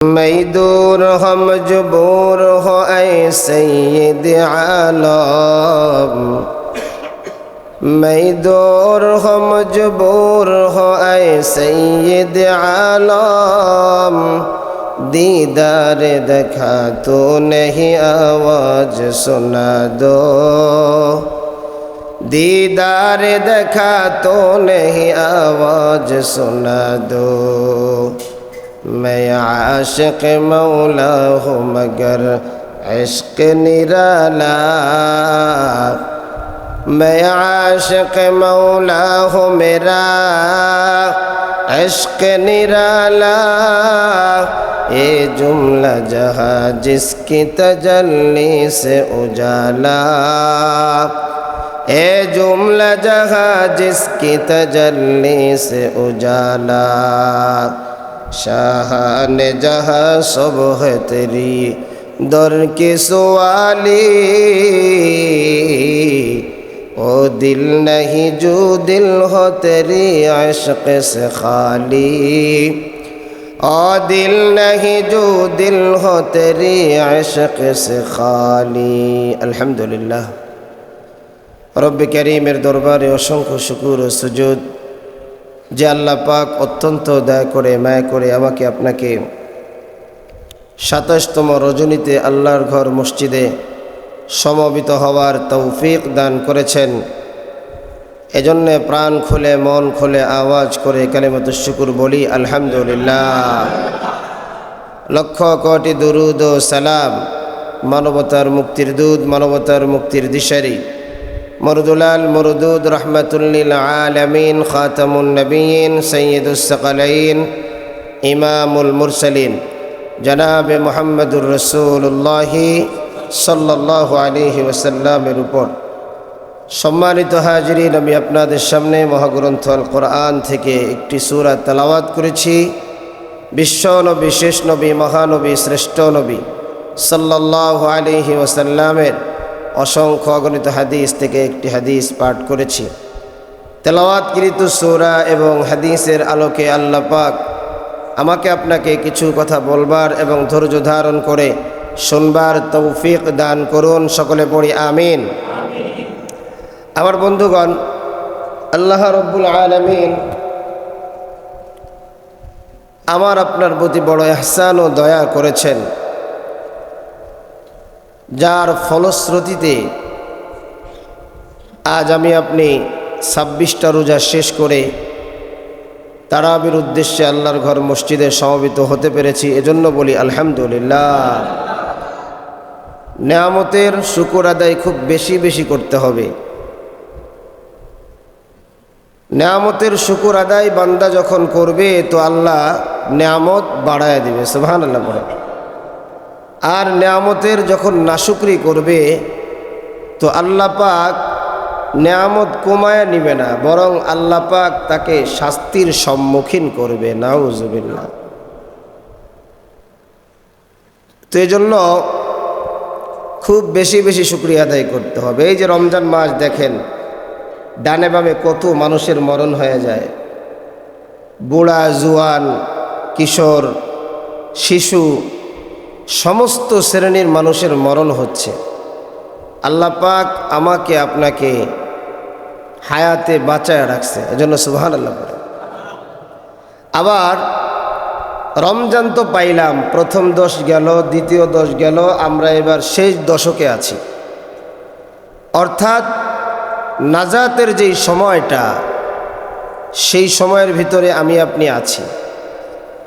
मैं दूर हो मजबूर हो ऐ सैयद आलम, मैं दूर हो मजबूर हो ऐ सैयद आलम। दीदार देखा तो नहीं आवाज सुना दो, दीदार देखा तो नहीं आवाज सुना दो। मैं आशिक मौला हूँ मगर इश्क निराला, मैं आशिक मौला हूँ मेरा इश्क निराला। ये जुमला जहाँ जिसकी तजल्ली से उजाला, ये जुमला जहाँ जिसकी तजल्ली से उजाला। शाहान जहाँ सुबह तेरी दर की सवाली, ओ दिल नहीं जो दिल हो तेरी इश्क से खाली, ओ दिल नहीं जो दिल हो तेरी इश्क से खाली। अल्हम्दुलिल्लाह। रब्बे करीमेर दरबारे असंख्य शुकुर ও সুজুদ যে আল্লাহ পাক অত্যন্ত দয়া করে মায়া করে আমাকে আপনাকে ২৭তম রজনীতে আল্লাহর ঘর মসজিদে সমবেত হওয়ার তৌফিক দান করেছেন। এজন্য প্রাণ খুলে মন খুলে আওয়াজ করে কালিমাতুশ শুকর বলি আলহামদুলিল্লাহ। লক্ষ কোটি দুরুদ ও সালাম মানবতার মুক্তির দূত, মানবতার মুক্তির দিশারি, মরদুলাল মরদুদ রহমাতুল্লিল আলামিন, খাতামুন নবিয়িন, সৈয়দুস সাকালাইন, ইমামুল মুরসালিন জনাবে মুহাম্মদুর রাসূলুল্লাহ সাল্লাল্লাহু আলাইহি ওয়াসাল্লামের উপর। সম্মানিত হাজিরিন, আমি আপনাদের সামনে মহাগ্রন্থ আল কোরআন থেকে একটি সূরা তেলাওয়াত করেছি। বিশ্ব নবী, শেষ নবী, মহানবী, শ্রেষ্ঠ নবী সাল্লাল্লাহু আলাইহি ওয়াসাল্লামের অসংখ্য অগণিত হাদিস থেকে একটি হাদিস পাঠ করেছি। তেলাওয়াতকৃত সূরা এবং হাদিসের আলোকে আল্লাহ পাক আমাকে আপনাকে কিছু কথা বলবার এবং ধৈর্য ধারণ করে শুনবার তৌফিক দান করুন। সকলে পড়ি আমিন। আমার বন্ধুগণ, আল্লাহ রব্বুল আলামিন আমার আপনার প্রতি বড় ইহসান ও দয়া করেছেন, যার ফলশ্রুতিতে আজ আমি আপনি ২৬টা রোজা শেষ করে তারাবির উদ্দেশ্যে আল্লাহর ঘর মসজিদে সমবেত হতে পেরেছি। এজন্য বলি আলহামদুলিল্লাহ। নেয়ামতের শুকর আদায় খুব বেশি বেশি করতে হবে। নেয়ামতের শুকর আদায় বান্দা যখন করবে তো আল্লাহ নেয়ামত বাড়ায় দিবে, সুবহানাল্লাহ বলে। আর নেয়ামতের যখন নাশুকরি করবে তো আল্লাহ পাক নেয়ামত কমায় নিবে না, বরং আল্লাহ পাক তাকে শাস্তির সম্মুখীন করবে। নাউজুবিল্লাহ। তো এই জন্য খুব বেশি বেশি শুকরিয়া আদায় করতে হবে। এই যে রমজান মাস দেখেন, ডানে বামে কত মানুষের মরণ হয়ে যায়। বুড়া, জুয়ান, কিশোর, শিশু, সমস্ত শ্রেণীর মানুষের মরণ হচ্ছে। আল্লাহ পাক আমাকে আপনাকে হায়াতে বাঁচায় রাখছে, এজন্য সুবহানাল্লাহ বলে। আবার রমজান তো পাইলাম, প্রথম 10 গেল, দ্বিতীয় 10 গেল, আমরা এবার শেষ দশকে আছি। অর্থাৎ নাজাতের যেই সময়টা, সেই সময়ের ভিতরে আমি আপনি আছি।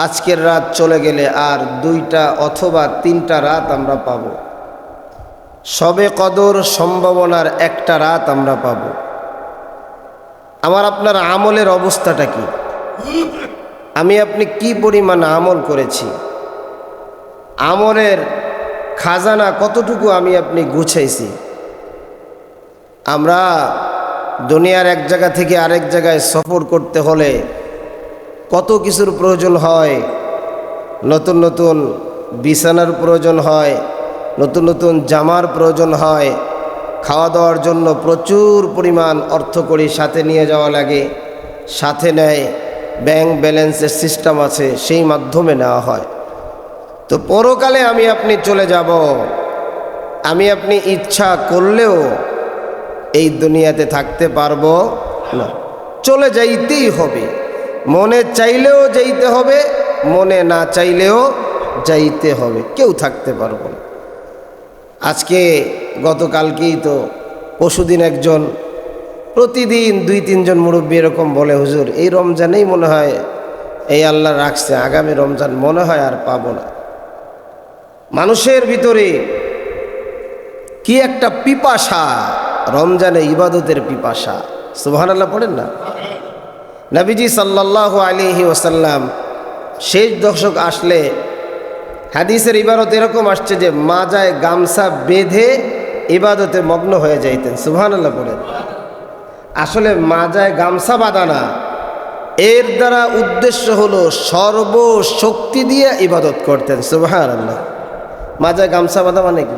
আজকের রাত চলে গেলে আর 2টা অথবা 3টা রাত আমরা পাব। সবে কদর সম্ভাবনার একটা রাত আমরা পাব। আমার আপনার আমলের অবস্থাটা কি? আমি আপনি কি পরিমাণ আমল করেছি? আমলের খাজানা কতটুকু আমি আপনি গুছাইছি? আমরা দুনিয়ার এক জায়গা থেকে আরেক জায়গায় সফর করতে হলে কত কিছুর প্রয়োজন হয়। নতুন নতুন বিছানার প্রয়োজন হয়, নতুন নতুন জামার প্রয়োজন হয়, খাওয়া দাওয়ার জন্য প্রচুর পরিমাণ অর্থকড়ি সাথে নিয়ে যাওয়া লাগে, সাথে নেয় ব্যাংক ব্যালেন্সের সিস্টেম আছে, সেই মাধ্যমে নেওয়া হয়। তো পরকালে আমি আপনি চলে যাব, আমি আপনি ইচ্ছা করলেও এই দুনিয়াতে থাকতে পারবো না, চলে যাইতেই হবে। মনে চাইলেও যাইতে হবে, মনে না চাইলেও যাইতে হবে, কেউ থাকতে পারবো না। আজকে গতকালকেই তো পরশুদিন একজন প্রতিদিন 2-3 জন মুরব্বী এরকম বলে, হুজুর এই রমজানেই মনে হয় এই আল্লাহ রাখছে, আগামী রমজান মনে হয় আর পাবো না। মানুষের ভিতরে কি একটা পিপাসা, রমজানে ইবাদতের পিপাসা। সুবহানাল্লাহ পড়েন না। নবীজি সাল্লাল্লাহু আলাইহি ওয়াসাল্লাম শেষ দশক আসলে হাদিসের ইবারত এরকম আসছে যে মাজায় গামছা বেঁধে ইবাদতে মগ্ন হয়ে যাইতেন। সুবহানাল্লাহ পড়েন। আসলে মাজায় গামছা বাঁধা না, এর দ্বারা উদ্দেশ্য হলো সর্বশক্তি দিয়ে ইবাদত করতেন। সুবহানাল্লাহ। মাজায় গামছা বাঁধা মানে কি?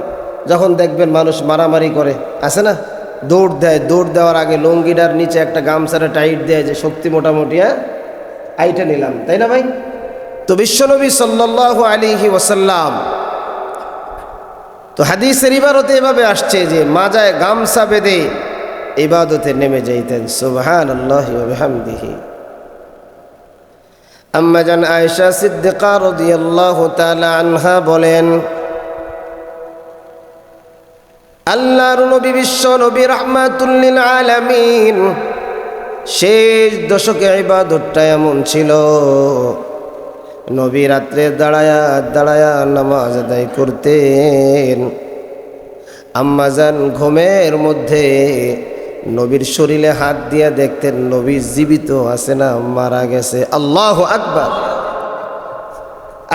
যখন দেখবেন মানুষ মারামারি করে, আছে না, দৌড় দেয়, দৌড় দেওয়ার আগে লুঙ্গিটার নিচে একটা গামছাটা টাইট দেয় যে শক্তি মোটামুটি আইটা নিলাম, তাই না ভাই? তো বিশ্বনবী সাল্লাল্লাহু আলাইহি ওয়াসাল্লাম তো হাদিসের ইবারতে এভাবে আসছে যে মাজায় গামছা বেঁধে ইবাদতে নেমে যাইতেন। সুবহানাল্লাহি ওয়া বিহামদিহি। আম্মা জান আয়েশা সিদ্দিকা রাদিয়াল্লাহু তাআলা আনহা বলেন, আল্লাহর নবী বিশ্ব নবী রাহমাতুল লিল আলামিন শেষ দশকে ইবাদতটা এমন ছিল, নবী রাত্রে দাঁড়ায়া দাঁড়ায়া নামাজ আদায় করতেন। আম্মাজান ঘুমের মধ্যে নবীর শরীরে হাত দিয়ে দেখতেন নবী জীবিত আছে না মারা গেছে। আল্লাহু আকবার।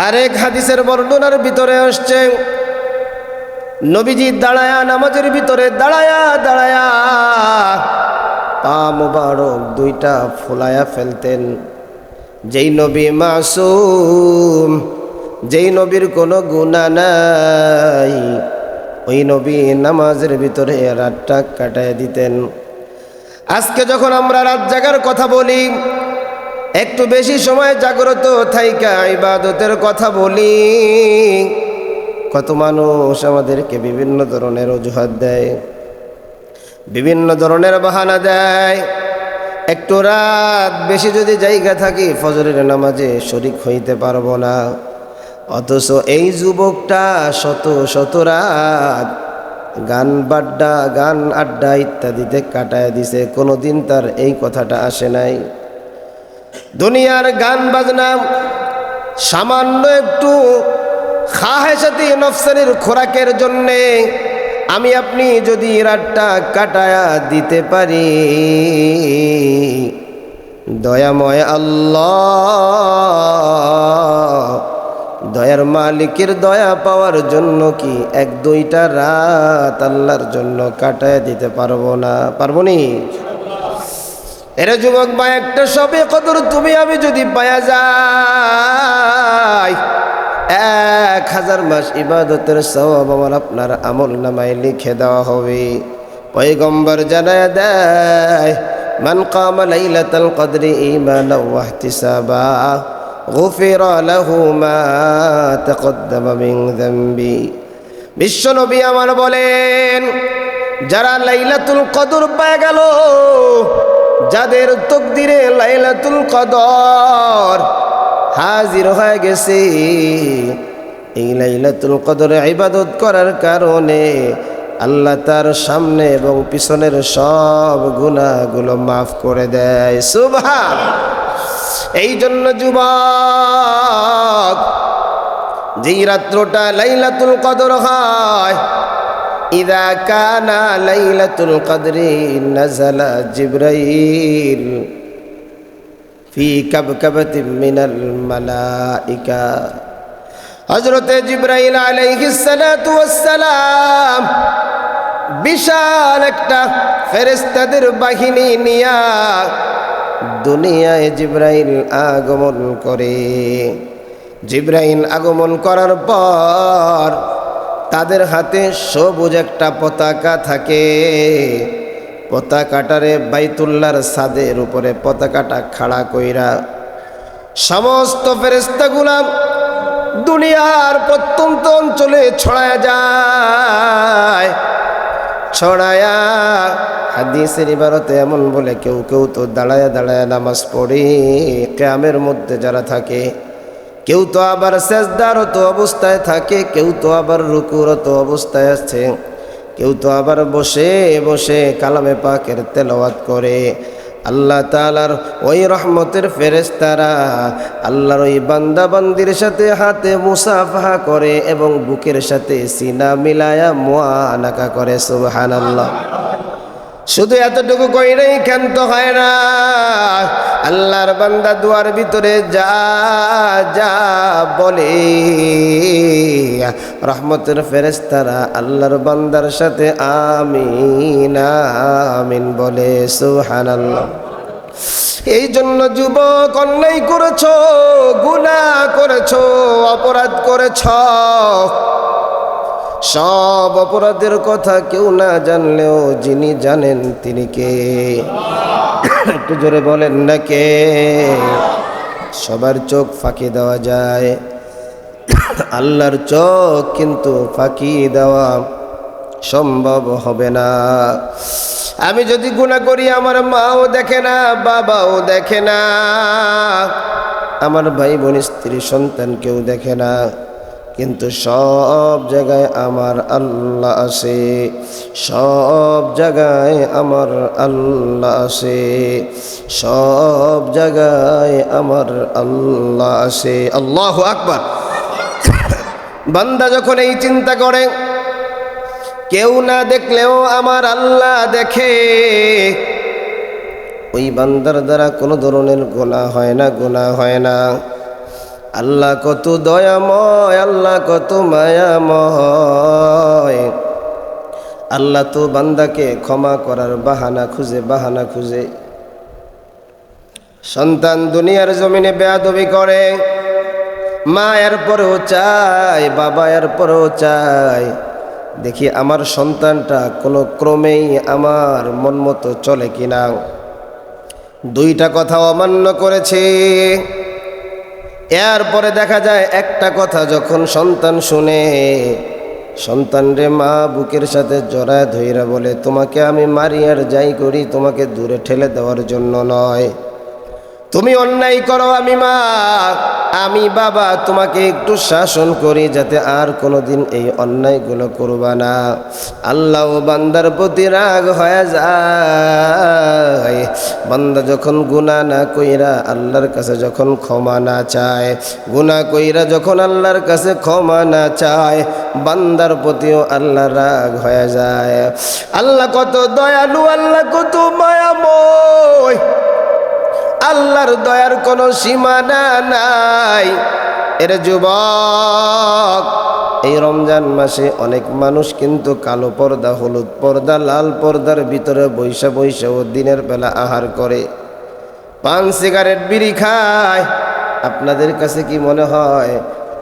আরেক হাদিসের বর্ণনার ভিতরে আসছে নবীজি দাঁড়ায়া নামাজের ভিতরে দাঁড়ায়া দাঁড়ায়া পা মুবারক দুইটা ফুলায়া ফেলতেন। যেই নবী মাসুম, যেই নবীর কোনো গুনাহ নাই, ওই নবী নামাজের ভিতরে রাতটা কাটায় দিতেন। আজকে যখন আমরা রাত জাগার কথা বলি, একটু বেশি সময় জাগ্রত থাইকা ইবাদতের কথা বলি, কত মানুষ আমাদেরকে বিভিন্ন ধরনের অজুহাত দেয়, বিভিন্ন ধরনের বাহানা দেয়। একটু রাত বেশি যদি জায়গা থাকি ফজরের নামাজে শরীক হইতে পারবো না, অথচ এই যুবকটা শত শত রাত গান বাড্ডা গান আড্ডা ইত্যাদিতে কাটায় দিছে, কোনোদিন তার এই কথাটা আসে নাই। দুনিয়ার গান বাজনা সামান্য একটু খাহেসাতি নফসানির খোরাকের জন্যে আমি আপনি যদি রাতটা কাটায়া দিতে পারি, দয়াময় আল্লাহ দয়ার মালিকের দয়া পাওয়ার জন্য কি 1-2টা রাত আল্লাহর জন্য কাটায় দিতে পারবো না? পারবো নি? এরা যুবক ভাই, একটা সবে কদর তুমি আমি যদি পায়া যাই, 1000 মাস ইবাদতের সওয়াব আমার আপনার আমল নামায় লিখে দেওয়া হবে। পয়গম্বর জানায় দেয়, মান কামা লাইলাতাল কদরি ঈমানাও ওয়া ইহতিসাবা গুফিরা লাহু মা তাকদ্দামা মিন যামবি। বিশ্বনবী আমার বলেন, যারা লাইলাতুল কদর পেয়ে গেল, যাদের তকদিরে লাইলাতুল কদর হাজির হয়ে গেছে, এই লাইলাতুল কদরে ইবাদত করার কারণে আল্লাহ তার সামনে এবং পিছনের সব গুনাহগুলো মাফ করে দেয়। সুবহান। এই জন্য যুবক, যেই রাত্রটা লাইলাতুল কদর হয়, ইযা কানা লাইলাতুল কদরি নাযালা জিবরাইল ফি কাবকাবাতিন মিনাল মালাইকা। হযরতে জিবরাইল আলাইহিস সালাতু ওয়াস সালাম বিশাল একটা ফেরেশতাদের বাহিনী নিয়া দুনিয়ায় জিবরাইল আগমন করে। জিবরাইল আগমন করার পর তাদের হাতে সবুজ একটা পতাকা থাকে। পতাকাটারে বাইতুল্লাহর ছাদের উপরে পতাকাটা খাড়া কইরা সমস্ত ফেরেশতাগুলা দুনিয়ার প্রত্যন্ত অঞ্চলে ছড়ায়া যায়। ছড়ায়া হাদিসের ইবারতে এমন বলে, কেউ কেউ তো দাঁড়ায়া দাঁড়ায়া নামাজ পড়ে কিয়ামের মধ্যে যারা থাকে, কেউ তো আবার সেজদারত অবস্থায় থাকে, কেউ তো আবার রুকুরত অবস্থায় আছে, কেউ তো আবার বসে বসে কালামে পাকের তেলাওয়াত করে। আল্লাহ তাআলার ওই রহমতের ফেরেশতারা আল্লাহর ওই বান্দা বান্দির সাথে হাতে মুসাফাহা করে এবং বুকের সাথে সিনা মিলায়া মুআনাকা করে। সুবহানাল্লাহ। শুধু এতটুকু কইরেই ক্ষান্ত হয় না, আল্লাহর বান্দা দুয়ার ভিতরে যা যা বলে রহমতের ফেরেশতারা আল্লাহর বান্দার সাথে আমিন আমিন বলে। সুবহানাল্লাহ। এই জন্য যুবক, অন্যায় করেছ, গুনাহ করেছ, অপরাধ করেছ, সব অপরাধের কথা কেউ না জানলেও যিনি জানেন তিনি কে? একটু জোরে বলেন না কে? সবার চোখ ফাঁকি দেওয়া যায়, আল্লাহর চোখ কিন্তু ফাঁকি দেওয়া সম্ভব হবে না। আমি যদি গুনাহ করি আমার মাও দেখে না, বাবাও দেখে না, আমার ভাই বোন স্ত্রী সন্তান কেউ দেখে না, কিন্তু সব জায়গায় আমার আল্লাহ আছে, সব জায়গায় আমার আল্লাহ আছে, সব জায়গায় আমার আল্লাহ আছে। আল্লাহু আকবার। বান্দা যখন এই চিন্তা করে কেউ না দেখলেও আমার আল্লাহ দেখে, ওই বান্দার দ্বারা কোনো ধরনের গুনাহ হয় না, গুনাহ হয় না। আল্লাহ কত দয়াময়, আল্লাহ কত মায়াময়। আল্লাহ তো বান্দাকে ক্ষমা করার বাহানা খুঁজে। সন্তান দুনিয়ার জমিনে বেয়াদবি করে, মা এর পরেও চায়, বাবা এর পরেও চায়, দেখি আমার সন্তানটা কোনো ক্রমেই আমার মন মতো চলে কিনা। দুইটা কথা অমান্য করেছে, এরপরে দেখা যায় একটা কথা যখন সন্তান শুনে, সন্তান রে মা বুকের সাথে জড়ায় ধইরা বলে, তোমাকে আমি মারি আর যাই করি তোমাকে দূরে ঠেলে দেওয়ার জন্য নয়। তুমি অন্যায় করো, আমি মা, আমি বাবা তোমাকে একটু শাসন করি যাতে আর কোনোদিন এই অন্যায়গুলো করবা না। আল্লাহ বান্দার প্রতি রাগ হয়ে যায়। বান্দা যখন গুনাহ না কইরা আল্লাহর কাছে যখন ক্ষমা না চায়, গুনাহ কইরা যখন আল্লাহর কাছে ক্ষমা না চায়, বান্দার প্রতিও আল্লাহ রাগ হয়ে যায়। আল্লাহ কত দয়ালু, আল্লাহ কত মায়াময়, আল্লাহর দয়ার কোনো সীমানা নাই। এর যুবক, এই রমজান মাসে অনেক মানুষ কিন্তু কালো পর্দা, হলুদ পর্দা, লাল পর্দার ভিতরে বৈশা ও দিনের বেলা আহার করে, পান সিগারেট বিড়ি খায়। আপনাদের কাছে কি মনে হয়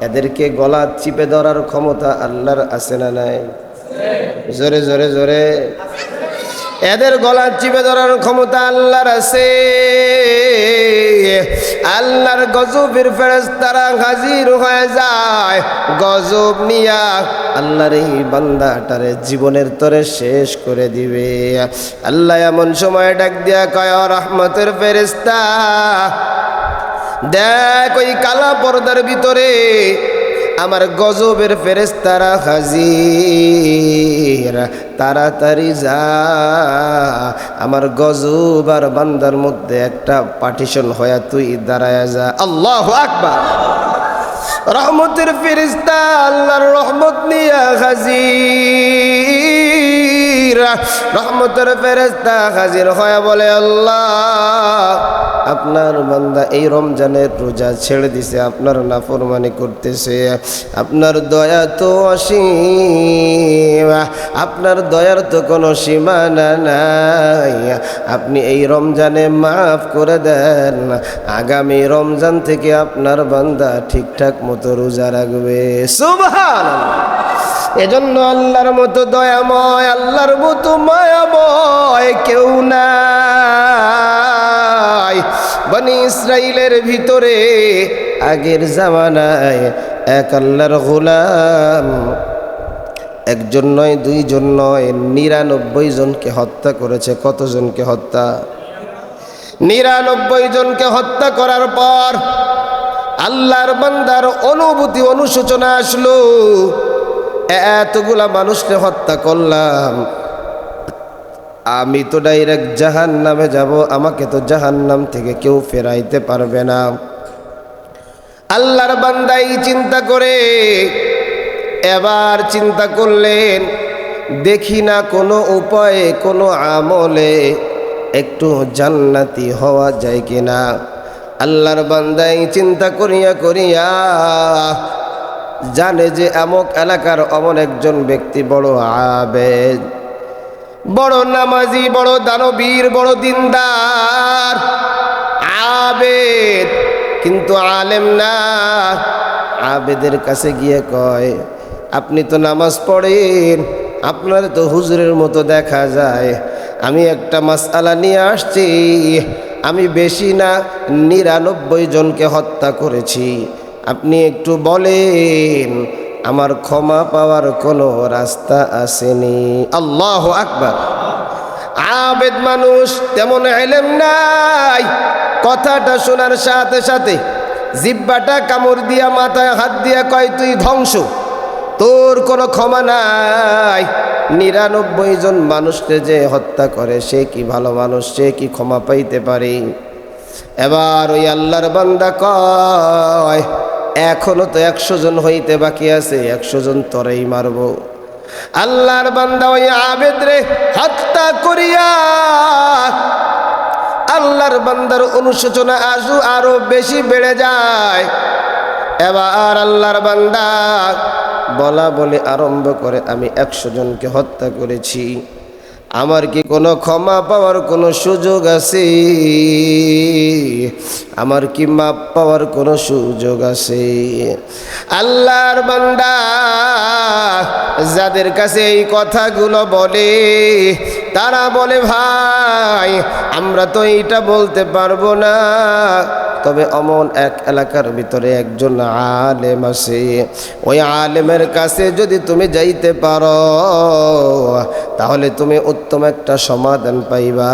এদেরকে গলা চিপে ধরার ক্ষমতা আল্লাহর আছে না নাই? জোরে জোরে জোরে। এদের গলা চিপে ধরার ক্ষমতা আল্লাহর আছে। আল্লাহর গজবের ফেরেশতারা হাজির হয়ে যায় গজব নিয়া, আল্লাহর এই বান্দাটারে জীবনের তরে শেষ করে দিবে। আল্লাহ এমন সময় ডাক দিয়া কয়, রহমতের ফেরেশতা দেখ, ওই কালা পর্দার ভিতরে আমার গজবের ফেরেশতারা হাজির, তাড়াতাড়ি যা, আমার গজব আর বান্দার মধ্যে একটা পার্টিশন হয়ে তুই দাঁড়ায় যা। আল্লাহু আকবার। রহমতের ফেরেশতা আল্লাহর রহমত নিয়ে হাজির, রহমতের ফেরেশতা হাজির হয়ে বলে, আল্লাহ আপনার বান্দা এই রমজানের রোজা ছেড়ে দিছে, আপনার নাফরমানি করতেছে, আপনার দয়া তো অসীম, আপনার দয়ার তো কোনো সীমানা নাই, আপনি এই রমজানে মাফ করে দেন, আগামী রমজান থেকে আপনার বান্দা ঠিকঠাক মতো রোজা রাখবে। সুবহানাল্লাহ। এজন্য আল্লাহর মতো দয়াময়, আল্লাহর মতো মায়াময় কেউ নাই। বনি ইসরাইলের ভিতরে আগের জামানায় এক আল্লাহর গোলাম একজন নয়, দুইজন নয়, 99 জনকে হত্যা করেছে। কতজনকে হত্যা? 99 জনকে হত্যা করার পর আল্লাহর বান্দার অনুভূতি অনুশোচনা আসলো, এতগুলা মানুষকে হত্যা করলাম, আমি তো ডাইরেক্ট জাহান্নামে যাব, আমাকে তো জাহান্নাম থেকে কেউ ফেরাইতে পারবে না। আল্লাহর বান্দাই চিন্তা করে এবার চিন্তা করলেন, দেখি না কোনো উপায়ে কোনো আমলে একটু জান্নাতি হওয়া যায় কিনা। আল্লাহর বান্দাই চিন্তা করিয়া করিয়া জানে যে আমক এলাকার অমন একজন ব্যক্তি বড় আবেদ, বড় নামাজি, বড় দানবীর, বড় দিনদার, আবেদ কিন্তু আলেম না। আবেদের কাছে গিয়ে কয়, আপনি তো নামাজ পড়েন, আপনার তো হুজুরের মতো দেখা যায়, আমি একটা মাসআলা নিয়ে আসছি, আমি বেশি না 99 জনকে হত্যা করেছি, আপনি একটু বলেন আমার ক্ষমা পাওয়ার কোনো রাস্তা আসেনি? আল্লাহু আকবার। আবেদ মানুষ, তেমন ইলম নাই। কথাটা শোনার সাথে সাথে জিহ্বাটা কামড় দিয়া মাথায় হাত দিয়া কয়, তুই ধ্বংস, তোর কোনো ক্ষমা নাই। 99 জন মানুষকে যে হত্যা করে সে কি ভালো মানুষ, সে কি ক্ষমা পাইতে পারে? এবার ওই আল্লাহর বান্দা কয়, এখনো তো 100 জন হইতে বাকি আছে, 100 জন তরেই মারব। আল্লাহর বান্দা ওই আবেদরে হত্যা করিয়া আল্লাহর বান্দার অনুশোচনা আরো বেশি বেড়ে যায়। এবার আল্লাহর বান্দা বলা বলে আরম্ভ করে, আমি 100 জনকে হত্যা করেছি, আমার কি কোনো ক্ষমা পাওয়ার কোনো সুযোগ আছে? আমার কি মাপ পাওয়ার কোনো সুযোগ আছে? আল্লাহর বান্দা যাদের কাছে এই কথাগুলো বলে তারা বলে, ভাই আমরা তো এইটা বলতে পারবো না, তবে অমন এক এলাকার ভিতরে একজন আলেম আছে, ওই আলেমের কাছে যদি তুমি যাইতে পারো তাহলে তুমি উত্তম একটা সমাধান পাইবা।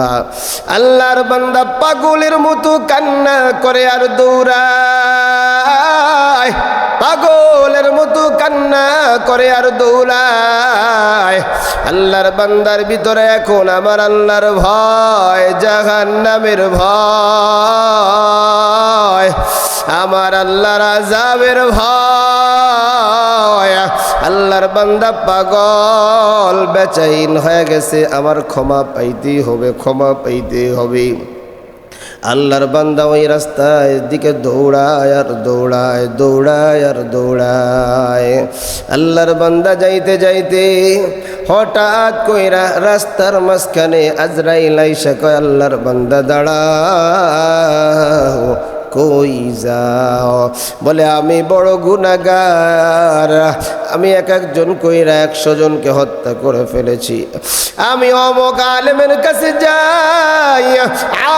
আল্লাহর বান্দা পাগলের মতো কান্না করে আর দৌড়ায়, পাগলের মতো কান্না করে আর দৌড়ায়। আল্লাহর বান্দার ভিতরে এখন আমার আল্লাহর ভয়, জাহান্নামের ভয়, আমার আল্লাহর আযাবের ভয়। আল্লাহর বান্দা পাগল বেচাইন হয়ে গেছে, আমার ক্ষমা পাইতেই হবে, ক্ষমা পাইতে হবে। আল্লাহর বান্দা ওই রাস্তায় দিকে দৌড়ায় আর দৌড়ায়, দৌড়ায় আর দৌড়ায়। আল্লাহর বান্দা যাইতে যাইতে হঠাৎ কইরা রাস্তার মাঝখানে আজরাইল আইসা কয়, আল্লাহর বান্দা দাঁড়াও, কই যাও? বলে আমি বড় গুনাহগার, আমি এক একজন কইরা 100 জনকে হত্যা করে ফেলেছি, আমি অমুক আলেমের কাছে যাই,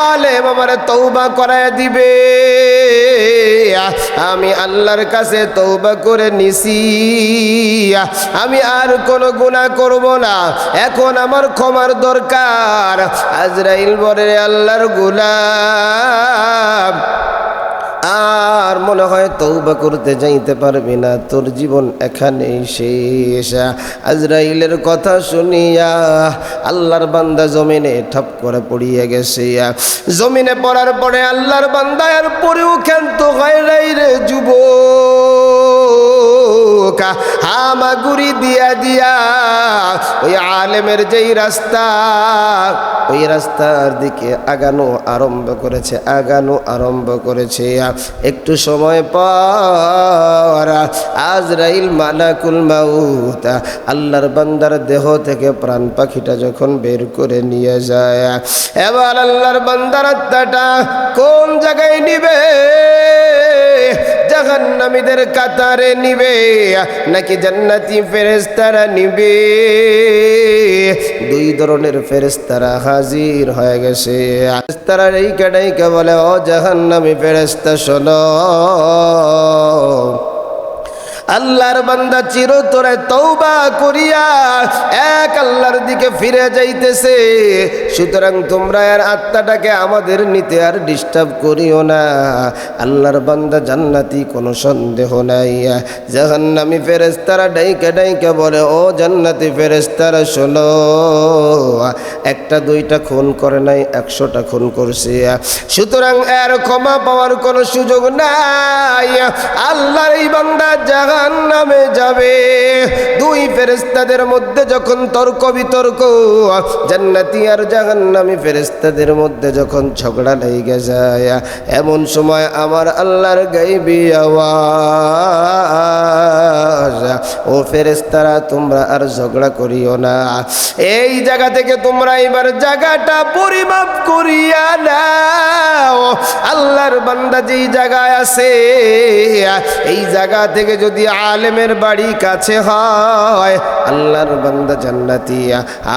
আলেম আমার তওবা করায় দিবে, আমি আল্লাহর কাছে তওবা করে নিছি, আমি আর কোনো গুনাহ করব না, এখন আমার ক্ষমার দরকার। আজরাইল বলে, আল্লাহর গোলাম আর মনে হয় তওবা করতে যাইতে পারবি না, তোর জীবন এখানেই শেষ। আজরাইলের কথা শুনিয়া আল্লাহর বান্দা জমিনে ঠাপ করে পড়িয়ে গেছে। জমিনে পড়ার পরে আল্লাহর বান্দা আর পরেও ক্ষান্ত হয় নাই রে যুবক, হামাগুড়ি দিয়া দিয়া ওই আলেমের যেই রাস্তা, ওই রাস্তার দিকে আগানো আরম্ভ করেছে, আগানো আরম্ভ করেছে। একটু সময় পর আজরাইল মালাকুল মাউত আল্লাহর বান্দার দেহ থেকে প্রাণ পাখিটা যখন বের করে নিয়ে যায়, এবার আল্লাহর বান্দার আত্মাটা কোন জায়গায় নিবে? জাহান্নামীদের কাতারে নিবে নাকি জান্নাতি ফেরেশতারা নিবে? 2 ধরনের ফেরেশতারা হাজির হয়ে গেছে। ফেরেশতারা এই কাটাইকে বলে, ও জাহান্নামী ফেরেশতা শোনো, আল্লাহর বান্দা চিরতরে তওবা করিয়া এক আল্লাহর দিকে ফিরে যাইতেছে। সুতরাং তোমরা আর আত্মাটাকে আমাদের নিতে আর ডিস্টার্ব করিও না। আল্লাহর বান্দা জান্নাতি কোনো সন্দেহ নাই। জাহান্নামী ফেরেশতারা ডাইকা ডাইকা বলে, ও জান্নাতি ফেরেশতারা শোনো, একটা দুইটা খুন করে নাই, 100টা খুন করছে। সুতরাং এর ক্ষমা পাওয়ার কোনো সুযোগ নাই। আল্লাহর এই বান্দা জাহান্নামে যাবে। দুই ফেরেশতাদের মধ্যে যখন তর্ক বিতর্ক, জান্নাতি আর জাহান্নামী ফেরেশতাদের মধ্যে যখন ঝগড়া লেগে যায়, এমন সময় আমার আল্লাহর গায়বী আওয়াজ, ও ফেরেশতারা তোমরা আর ঝগড়া করিও না। এই জায়গা থেকে তোমরা এবার জায়গাটা পরিমাপ করিয়া নাও। আল্লাহর বান্দা যেই জায়গায় আছে, এই জায়গা থেকে যদি আলেমের বাড়ি কাছে হয়, আল্লাহর বান্দা জান্নাতি।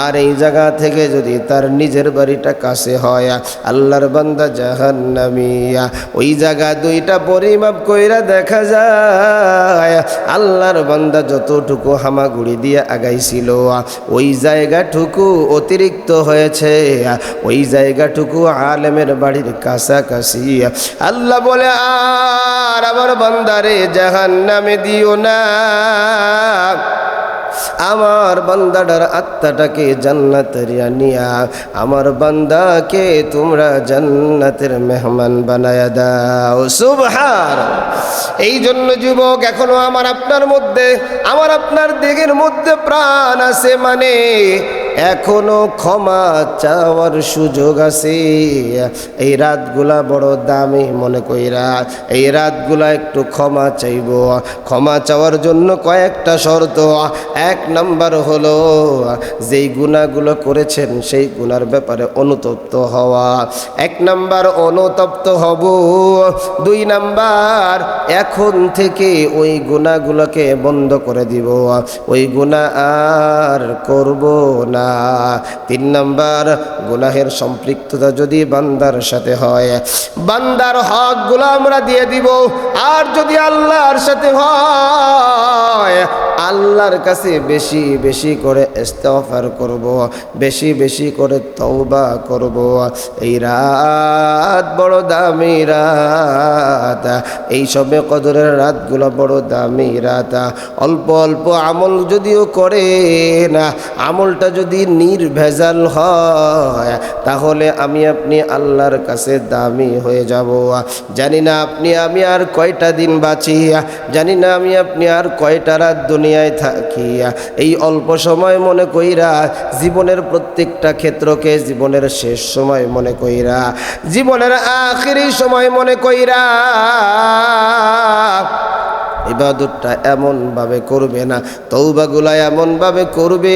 আর এই জায়গা থেকে যদি তার নিজের বাড়িটা কাছে হয়, আল্লাহর বান্দা জাহান্নামী। ওই জায়গা দুইটা পরিমাপ কইরা দেখা যায়, আল্লাহর বান্দা যতটুকু হামাগুড়ি দিয়ে আগাইছিল, ওই জায়গাটুকু অতিরিক্ত হয়েছে। ওই জায়গাটুকু আলেমের বাড়ির কাছাকাছি। আল্লাহ বলে, আর আমার বান্দারে জাহান্নামে দিও না। আমার বান্দাটার আত্মাটাকে জান্নাতের আনিয়া আমার বান্দাকে তোমরা জান্নাতের মেহমান বানায়া দাও। সুবহানাল্লাহ। এই জন্য যুবক, এখনো আমার আপনার মধ্যে, আমার আপনার দেহের মধ্যে প্রাণ আছে, মানে এখনো ক্ষমা চাওয়ার সুযোগ আছে। এই রাতগুলা বড় দামি মনে কইরা এই রাতগুলা একটু ক্ষমা চাইব। ক্ষমা চাওয়ার জন্য কয়েকটা শর্ত। 1 নাম্বার হলো, যেই গুনাহগুলো করেছেন সেই গুনার ব্যাপারে অনুতপ্ত হওয়া। 1 নাম্বার অনুতপ্ত হব। 2 নাম্বার এখন থেকে ওই গুনাহগুলোকে বন্ধ করে দিব, ওই গুনাহ আর করব না। 3 নাম্বার, গুনাহের সম্পৃক্ততা যদি বান্দার সাথে হয়, বান্দার হকগুলো আমরা দিয়ে দিব। আর যদি আল্লাহর সাথে হয়, আল্লাহর কাছে বেশি বেশি করে ইস্তিগফার করব, বেশি বেশি করে তওবা করব। এই রাত বড় দামি রাত। এই সবে কদরের রাতগুলো বড় দামি রাত। অল্প অল্প আমল যদিও করে না, আমলটা যদি নির্ভেজাল হয়, তাহলে আমি আপনি আল্লাহর কাছে দামি হয়ে যাব। জানি না আপনি আমি আর কয়টা দিন বাঁচি, জানি না আমি আপনি আর কয়টা রাত দুনিয়ায় থাকি। এই অল্প সময় মনে কইরা জীবনের প্রত্যেকটা ক্ষেত্রকে জীবনের শেষ সময় মনে কইরা, জীবনের আখিরি সময় মনে কইরা ইবাদতটা এমনভাবে করবে না, তওবাগুলা এমনভাবে করবে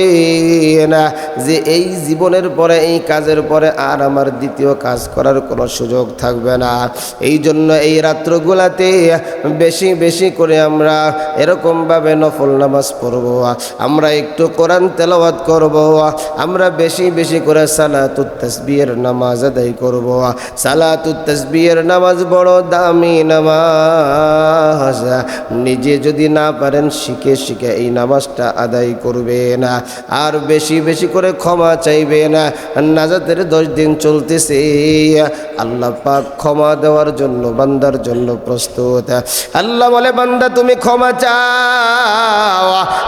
না যে এই জীবনের পরে, এই কাজের পরে আর আমার দ্বিতীয় কাজ করার কোনো সুযোগ থাকবে না। এই জন্য এই রাত্রগুলাতে বেশি বেশি করে আমরা এরকমভাবে নফল নামাজ পড়ব, আমরা একটু কোরআন তেলাওয়াত করব, আমরা বেশি বেশি করে সালাতুত তাসবিহের নামাজ আদায় করব। সালাতুত তাসবিহের নামাজ বড় দামি নামাজ। নিজে যদি না পারেন শিখে শিখে এই নামাজটা আদায় করবে না। আর বেশি বেশি করে ক্ষমা চাইবে না। নাজাতের 10 দিন চলতেছে, আল্লাহ পাক ক্ষমা দেওয়ার জন্য বান্দার জন্য প্রস্তুত। আল্লাহ বলে, বান্দা তুমি ক্ষমা চাও,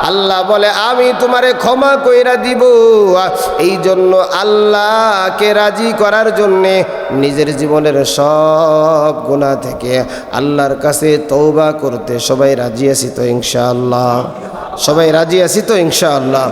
আল্লাহ বলে আমি তোমারে ক্ষমা কইরা দিব। এই জন্য আল্লাহকে রাজি করার জন্যে নিজের জীবনের সব গুনাহ থেকে আল্লাহর কাছে তওবা করতে সবাই রাজি আছি তো ইনশাআল্লাহ? সবাই রাজি আছি তো ইনশাআল্লাহ?